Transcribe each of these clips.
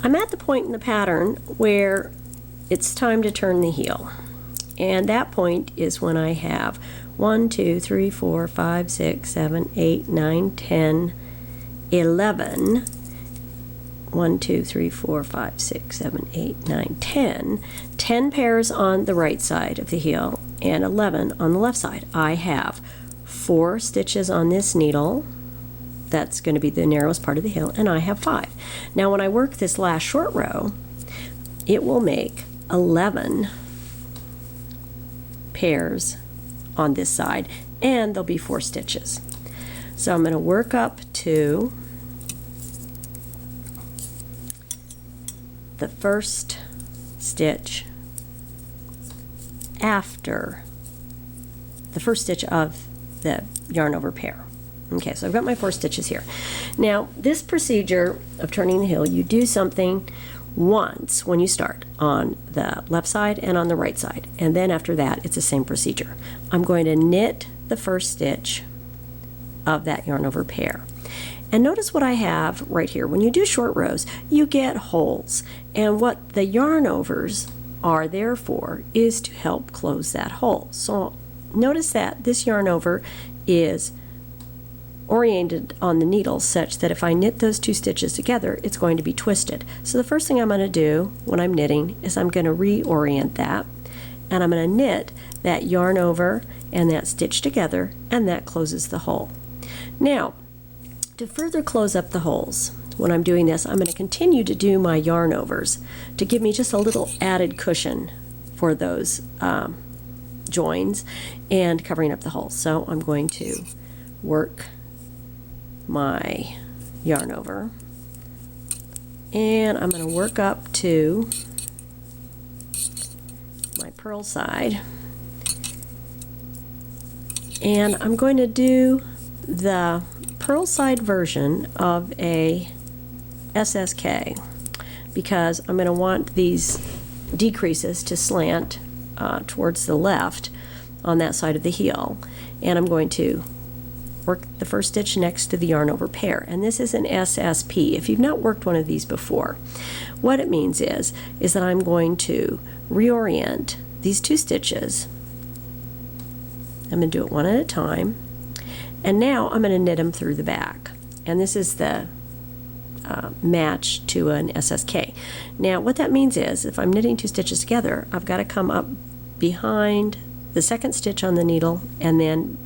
I'm at the point in the pattern where it's time to turn the heel. And that point is when I have 1, 2, 3, 4, 5, 6, 7, 8, 9, 10, 11. 1, 2, 3, 4, 5, 6, 7, 8, 9, 10. 10 pairs on the right side of the heel and 11 on the left side. I have 4 stitches on this needle. That's going to be the narrowest part of the heel, and I have 5. Now when I work this last short row, it will make 11 pairs on this side, and there'll be 4 stitches. So I'm going to work up to the first stitch after the first stitch of the yarn over pair. Okay, so I've got my 4 stitches here. Now this procedure of turning the heel, you do something once when you start on the left side and on the right side, and then after that it's the same procedure. I'm going to knit the first stitch of that yarn over pair. And notice what I have right here. When you do short rows, you get holes, and what the yarn overs are there for is to help close that hole. So notice that this yarn over is oriented on the needle such that if I knit those 2 stitches together, it's going to be twisted. So the first thing I'm going to do when I'm knitting is I'm going to reorient that, and I'm going to knit that yarn over and that stitch together, and that closes the hole. Now, to further close up the holes, when I'm doing this, I'm going to continue to do my yarn overs to give me just a little added cushion for those joins and covering up the holes. So I'm going to work my yarn over, and I'm going to work up to my purl side, and I'm going to do the purl side version of a SSK because I'm going to want these decreases to slant towards the left on that side of the heel, and I'm going to work the first stitch next to the yarn over pair, and this is an SSP. If you've not worked one of these before, what it means is that I'm going to reorient these 2 stitches. I'm going to do it one at a time, and now I'm going to knit them through the back, and this is the match to an SSK. Now what that means is if I'm knitting 2 stitches together, I've got to come up behind the second stitch on the needle and then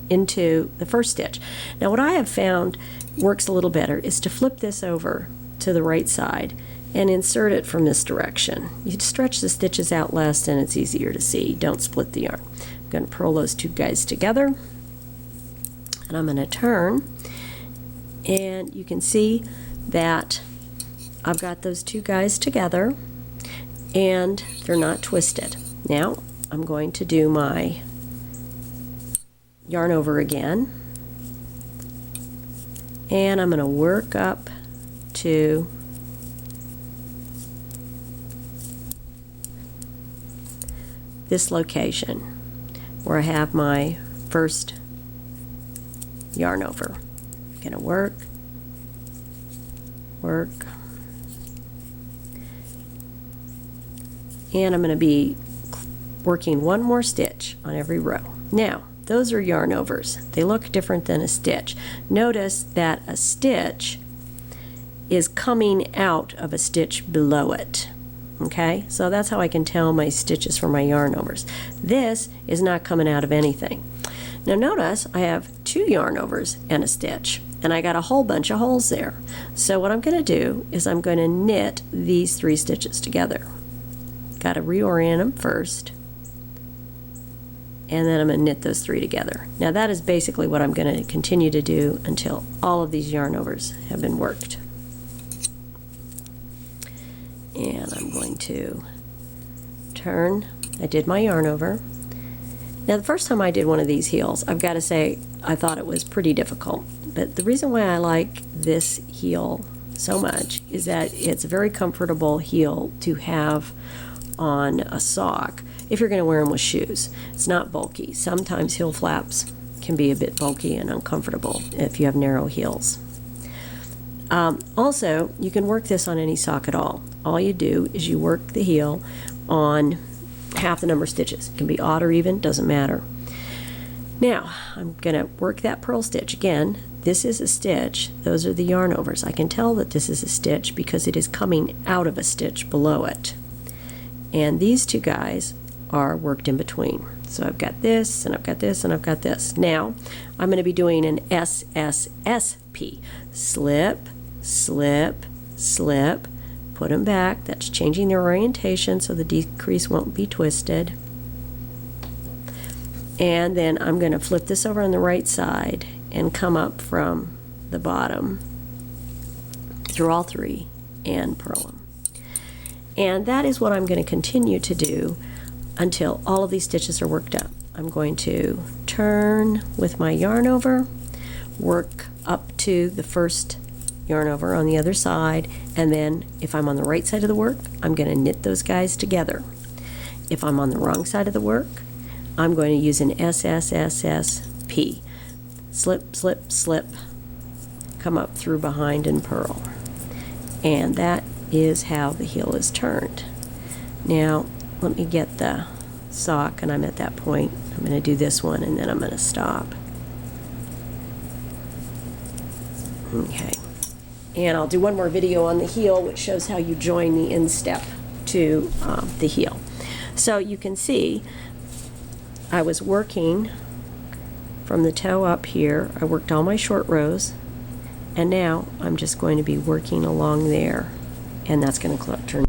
into the first stitch. Now what I have found works a little better is to flip this over to the right side and insert it from this direction. You stretch the stitches out less and it's easier to see. Don't split the yarn. I'm going to purl those 2 guys together, and I'm going to turn, and you can see that I've got those 2 guys together and they're not twisted. Now I'm going to do my yarn over again, and I'm going to work up to this location where I have my first yarn over. I'm going to work, and I'm going to be working 1 more stitch on every row. Now those are yarn overs. They look different than a stitch. Notice that a stitch is coming out of a stitch below it. Okay, so that's how I can tell my stitches from my yarn overs. This is not coming out of anything. Now notice I have 2 yarn overs and a stitch, and I got a whole bunch of holes there. So what I'm going to do is I'm going to knit these 3 stitches together. Got to reorient them first, and then I'm going to knit those 3 together. Now that is basically what I'm going to continue to do until all of these yarn overs have been worked. And I'm going to turn. I did my yarn over. Now the first time I did one of these heels, I've got to say I thought it was pretty difficult. But the reason why I like this heel so much is that it's a very comfortable heel to have on a sock if you're going to wear them with shoes. It's not bulky. Sometimes heel flaps can be a bit bulky and uncomfortable if you have narrow heels. Also, you can work this on any sock at all. All you do is you work the heel on half the number of stitches. It can be odd or even, doesn't matter. Now, I'm going to work that purl stitch. Again, this is a stitch. Those are the yarn overs. I can tell that this is a stitch because it is coming out of a stitch below it. And these two guys are worked in between. So I've got this, and I've got this, and I've got this. Now, I'm going to be doing an SSSP. Slip, slip, slip. Put them back. That's changing their orientation so the decrease won't be twisted. And then I'm going to flip this over on the right side and come up from the bottom through all three and purl them. And that is what I'm going to continue to do until all of these stitches are worked up. I'm going to turn with my yarn over, work up to the first yarn over on the other side, and then if I'm on the right side of the work, I'm going to knit those guys together. If I'm on the wrong side of the work, I'm going to use an SSSSP. Slip, slip, slip, come up through behind and purl. And that is how the heel is turned. Now, let me get the sock, and I'm at that point. I'm going to do this one, and then I'm going to stop. Okay. And I'll do one more video on the heel, which shows how you join the instep to the heel. So you can see I was working from the toe up here. I worked all my short rows, and now I'm just going to be working along there, and that's going to turn